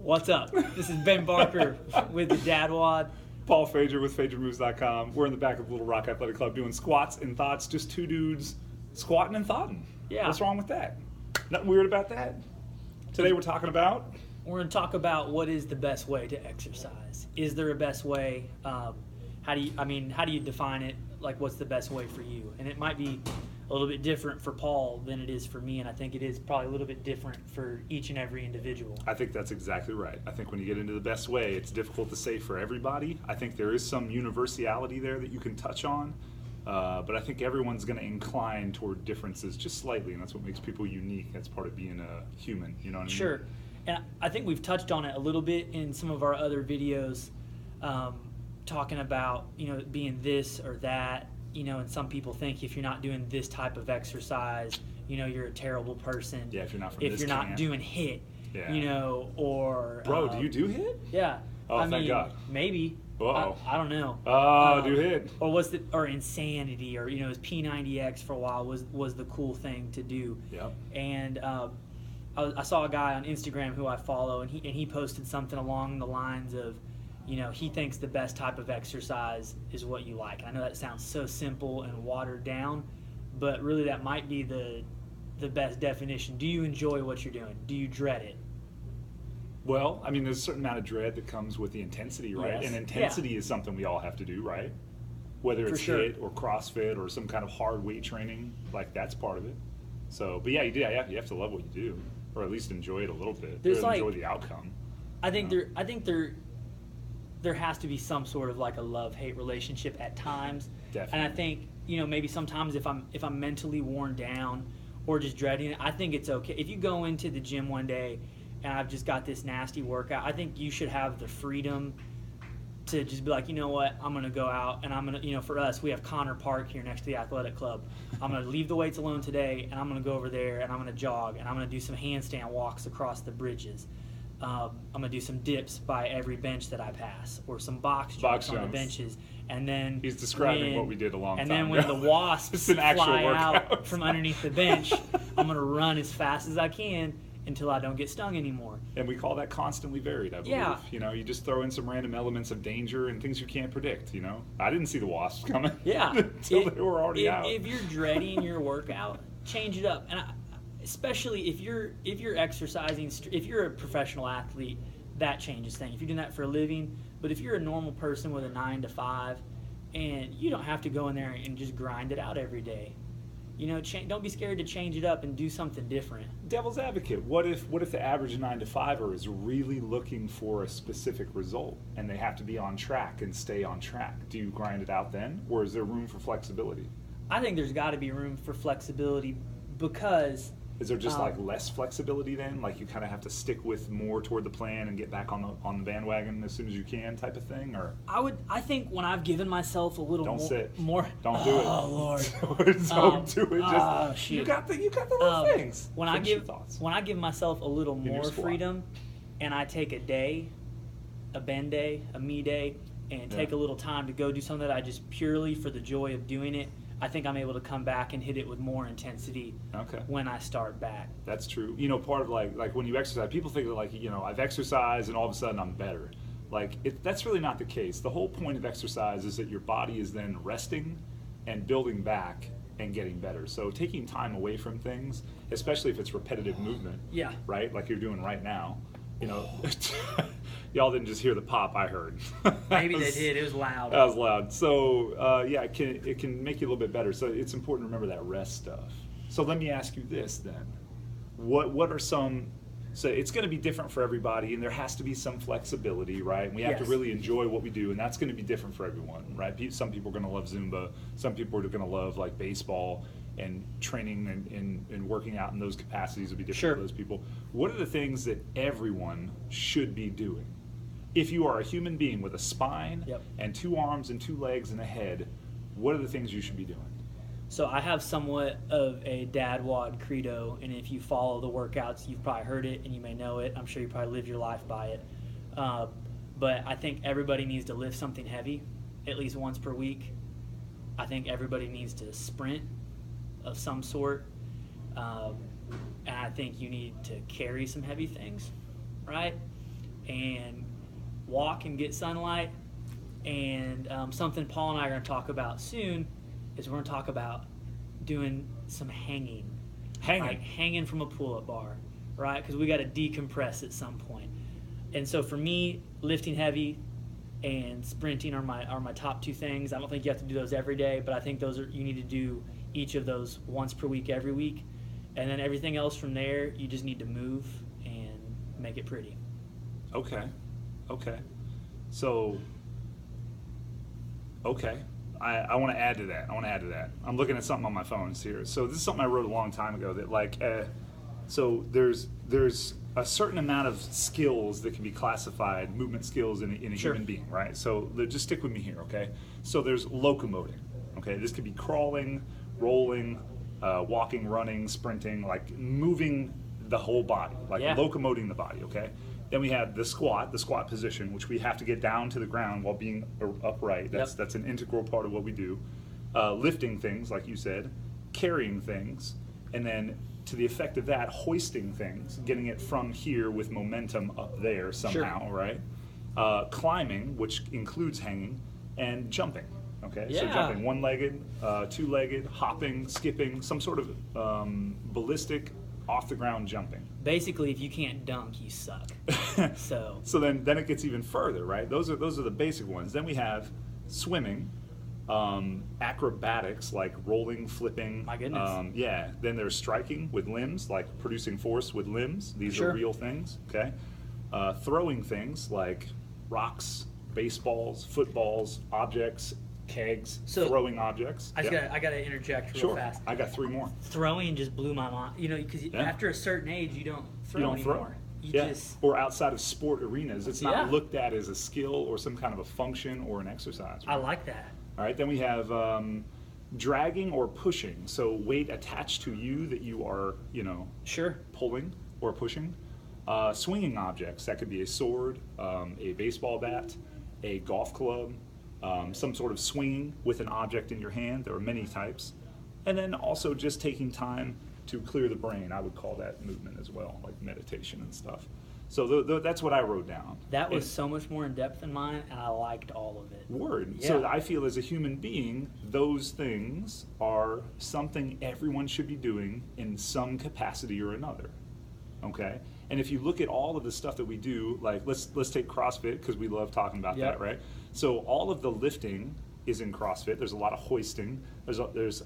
What's up? This is Ben Barker with the Dad Wad. Paul Fager with FagerMoves.com. We're in the back of Little Rock Athletic Club doing squats and thoughts. Just two dudes squatting and thoughting. Yeah. What's wrong with that? Nothing weird about that. Today we're talking about... We're going to talk about what is the best way to exercise. Is there a best way? How do you define it? Like, what's the best way for you? And it might be a little bit different for Paul than it is for me, and I think it is probably a little bit different for each and every individual. I think that's exactly right. I think when you get into the best way, it's difficult to say for everybody. I think there is some universality there that you can touch on, but I think everyone's going to incline toward differences just slightly, and that's what makes people unique. That's part of being a human, you know what I mean? Sure. And I think we've touched on it a little bit in some of our other videos, talking about, being this or that, and some people think if you're not doing this type of exercise, you're a terrible person. Yeah, if you're not from if this you're not camp. doing HIIT, Yeah. or... Bro, do you do HIIT? Yeah. Oh, thank God. Maybe. Uh-oh. I don't know. Do HIIT. Or Insanity, or, P90X for a while was the cool thing to do. Yep. And I saw a guy on Instagram who I follow, and he posted something along the lines of, he thinks the best type of exercise is what you like. And I know that sounds so simple and watered down, but really that might be the best definition. Do you enjoy what you're doing? Do you dread it? Well, there's a certain amount of dread that comes with the intensity, right? Yes. And intensity is something we all have to do, right? Whether it's For sure. HIIT or CrossFit or some kind of hard weight training, like that's part of it. So, but yeah, you have to love what you do, or at least enjoy it a little bit. There's enjoy the outcome. I think there has to be some sort of like a love-hate relationship at times. Definitely. And I think, maybe sometimes if I'm mentally worn down or just dreading it, I think it's okay. If you go into the gym one day and I've just got this nasty workout, I think you should have the freedom to just be like, you know what, I'm going to go out and I'm going to, for us, we have Connor Park here next to the athletic club. I'm going to leave the weights alone today, and I'm going to go over there and I'm going to jog, and I'm going to do some handstand walks across the bridges. I'm going to do some dips by every bench that I pass, or some box jumps on the benches. And then he's describing what we did a long time ago. And then when the wasps fly out from underneath the bench, I'm going to run as fast as I can until I don't get stung anymore. And we call that constantly varied, I believe. Yeah. You just throw in some random elements of danger and things you can't predict, I didn't see the wasps coming. Yeah. Until they were already out. If you're dreading your workout, change it up. And especially if you're exercising, if you're a professional athlete, that changes things. If you're doing that for a living, but if you're a normal person with a 9 to 5, and you don't have to go in there and just grind it out every day. Don't be scared to change it up and do something different. Devil's advocate. What if the average 9 to 5er is really looking for a specific result and they have to be on track and stay on track? Do you grind it out then, or is there room for flexibility? I think there's got to be room for flexibility, because is there just less flexibility then? Like you kind of have to stick with more toward the plan and get back on the bandwagon as soon as you can, type of thing? Or I think when I've given myself a little more. Don't do it. Oh Lord. Don't do it. Just shit. you got the little things. When I give myself a little more freedom, and I take a day, a Ben day, a me day, and take a little time to go do something that I just purely for the joy of doing it, I think I'm able to come back and hit it with more intensity when I start back. That's true. Part of like when you exercise, people think that I've exercised and all of a sudden I'm better. That's really not the case. The whole point of exercise is that your body is then resting and building back and getting better. So taking time away from things, especially if it's repetitive movement, right? Like you're doing right now, y'all didn't just hear the pop, I heard. Maybe they did. It was loud. That was loud. So it can make you a little bit better. So it's important to remember that rest stuff. So let me ask you this then: what are some? So it's going to be different for everybody, and there has to be some flexibility, right? And we have to really enjoy what we do, and that's going to be different for everyone, right? Some people are going to love Zumba. Some people are going to love like baseball, and training and working out in those capacities will be different for those people. What are the things that everyone should be doing? If you are a human being with a spine and 2 arms and 2 legs and a head, what are the things you should be doing? So I have somewhat of a dad wad credo, and if you follow the workouts, you've probably heard it and you may know it. I'm sure you probably live your life by it. But I think everybody needs to lift something heavy at least once per week. I think everybody needs to sprint of some sort. And I think you need to carry some heavy things, right? and walk and get sunlight. And something Paul and I are going to talk about soon is we're going to talk about doing some hanging. Like hanging from a pull-up bar, right? Because we got to decompress at some point. And so for me, lifting heavy and sprinting are my top two things. I don't think you have to do those every day, but I think you need to do each of those once per week, every week. And then everything else from there, you just need to move and make it pretty. Okay. So, okay. I want to add to that. I'm looking at something on my phone here. So this is something I wrote a long time ago that so there's a certain amount of skills that can be classified, movement skills in a Sure. human being, right? So just stick with me here, okay? So there's locomoting, okay? This could be crawling, rolling, walking, running, sprinting, like moving the whole body, like locomoting the body, okay? Then we have the squat position, which we have to get down to the ground while being upright. That's an integral part of what we do. Lifting things, like you said, carrying things, and then to the effect of that, hoisting things, getting it from here with momentum up there somehow, Sure. right? Climbing, which includes hanging, and jumping. Okay, so jumping one-legged, two-legged, hopping, skipping, some sort of ballistic, off-the-ground jumping. Basically, if you can't dunk, you suck. So then it gets even further, right? Those are the basic ones. Then we have swimming, acrobatics like rolling, flipping. My goodness. Then there's striking with limbs, like producing force with limbs. These Sure. are real things. Okay. Throwing things like rocks, baseballs, footballs, objects, kegs, So, throwing objects. I gotta interject real Sure. fast. I got three more. Throwing just blew my mind. Because after a certain age, you don't throw You don't anymore. throw. Or outside of sport arenas, it's not Yeah. looked at as a skill or some kind of a function or an exercise. I like that. All right, then we have dragging or pushing. So weight attached to you that you are, Sure. pulling or pushing. Swinging objects, that could be a sword, a baseball bat, a golf club, some sort of swinging with an object in your hand. There are many types. And then also just taking time to clear the brain. I would call that movement as well, like meditation and stuff. So that's what I wrote down. That was so much more in depth than mine, and I liked all of it. Word. Yeah. So I feel as a human being, those things are something everyone should be doing in some capacity or another. Okay? And if you look at all of the stuff that we do, like let's take CrossFit because we love talking about that, right? So all of the lifting is in CrossFit. There's a lot of hoisting. There's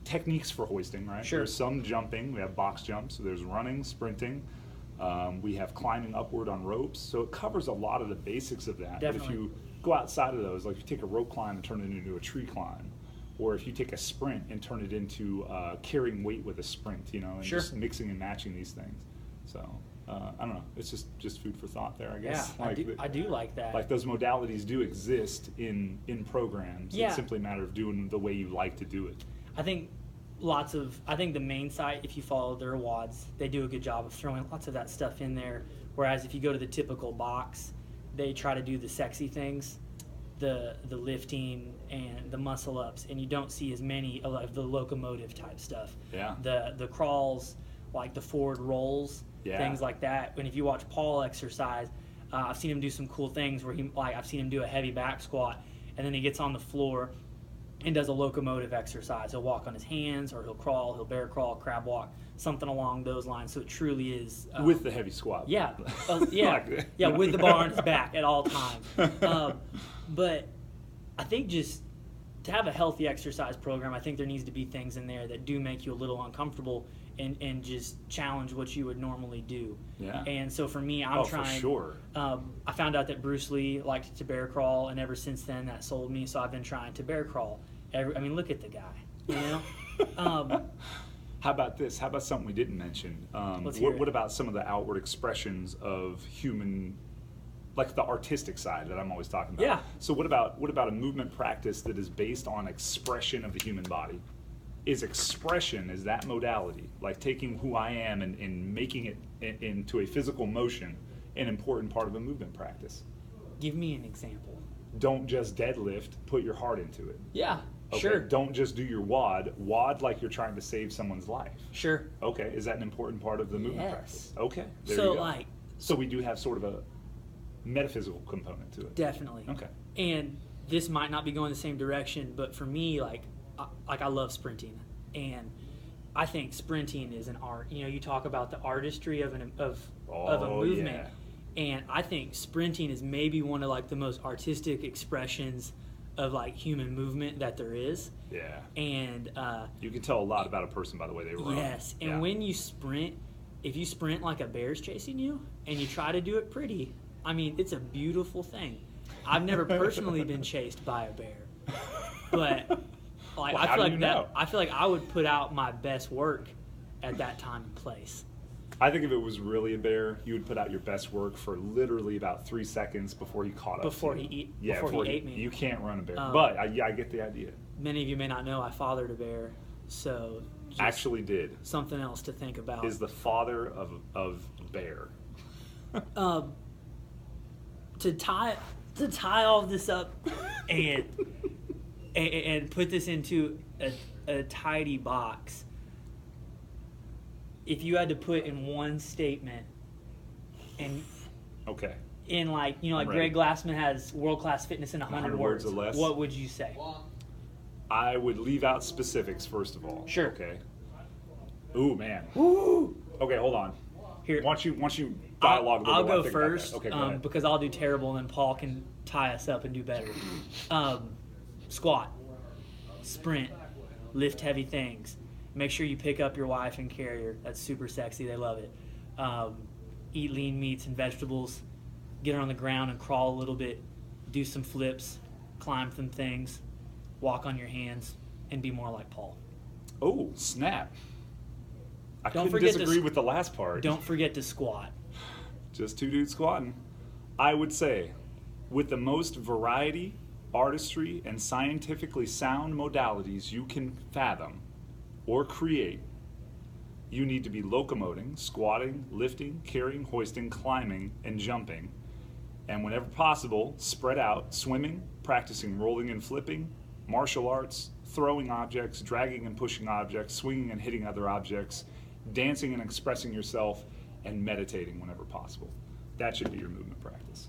techniques for hoisting, right? Sure. There's some jumping. We have box jumps. So there's running, sprinting. We have climbing upward on ropes. So it covers a lot of the basics of that. Definitely. But if you go outside of those, like if you take a rope climb and turn it into a tree climb, or if you take a sprint and turn it into carrying weight with a sprint, and Sure. just mixing and matching these things. So I don't know. It's just food for thought there, I guess. Yeah, I do like that. Like those modalities do exist in programs. Yeah. It's simply a matter of doing the way you like to do it. I think the main site, if you follow their WODs, they do a good job of throwing lots of that stuff in there. Whereas if you go to the typical box, they try to do the sexy things, the lifting and the muscle ups, and you don't see as many of the locomotive type stuff. Yeah. The crawls, like the forward rolls, things like that. And if you watch Paul exercise, I've seen him do some cool things where I've seen him do a heavy back squat, and then he gets on the floor and does a locomotive exercise. He'll walk on his hands, or he'll crawl, he'll bear crawl, crab walk, something along those lines. So it truly is with the heavy squat. Yeah, with the bar on his back at all times. But I think just to have a healthy exercise program, I think there needs to be things in there that do make you a little uncomfortable and just challenge what you would normally do. Yeah. And so for me, I'm trying. For sure. I found out that Bruce Lee liked to bear crawl, and ever since then that sold me. So I've been trying to bear crawl. Look at the guy. How about this? How about something we didn't mention? What about some of the outward expressions of human, like the artistic side that I'm always talking about? Yeah. So what about a movement practice that is based on expression of the human body? Is that modality, like taking who I am and making it into a physical motion, an important part of a movement practice? Give me an example. Don't just deadlift, put your heart into it. Yeah, Okay, sure. Don't just do your WOD like you're trying to save someone's life. Sure. Okay, is that an important part of the movement Yes. practice? Okay, there So you go. like So we do have sort of a metaphysical component to it. Definitely. Okay. And this might not be going the same direction, but for me, like I love sprinting, and I think sprinting is an art. You know, you talk about the artistry of a movement, and I think sprinting is maybe one of like the most artistic expressions of like human movement that there is. Yeah. And you can tell a lot about a person by the way they run. yes, and when you sprint, if you sprint like a bear's chasing you and you try to do it pretty, I mean, it's a beautiful thing. I've never personally been chased by a bear, but like Well, I feel like I would put out my best work at that time and place. I think if it was really a bear, you would put out your best work for literally about 3 seconds before he caught up. Before to he you. before he ate me. You can't run a bear, but I get the idea. Many of you may not know I fathered a bear, so just Actually, did something else to think about. is the father of bear. To tie all this up and put this into a tidy box. If you had to put in one statement, and Okay. in like, you know, like I'm ready. Greg Glassman has world-class fitness in 100 words or less. What would you say? I would leave out specifics first of all. Sure. Okay. Ooh, man. Woo! Okay, hold on. Here, Once you dialogue. I'll go think about that. first Okay, go ahead. because I'll do terrible, and then Paul can tie us up and do better. Squat, sprint, lift heavy things. Make sure you pick up your wife and carry her. That's super sexy. They love it. Eat lean meats and vegetables. Get her on the ground and crawl a little bit. Do some flips. Climb some things. Walk on your hands and be more like Paul. Oh, snap. I Don't couldn't forget to disagree with the last part. Don't forget to squat. Just two dudes squatting. I would say, with the most variety, artistry, and scientifically sound modalities you can fathom or create, you need to be locomoting, squatting, lifting, carrying, hoisting, climbing, and jumping. And whenever possible, spread out, swimming, practicing rolling and flipping, martial arts, throwing objects, dragging and pushing objects, swinging and hitting other objects, dancing and expressing yourself, and meditating whenever possible. That should be your movement practice.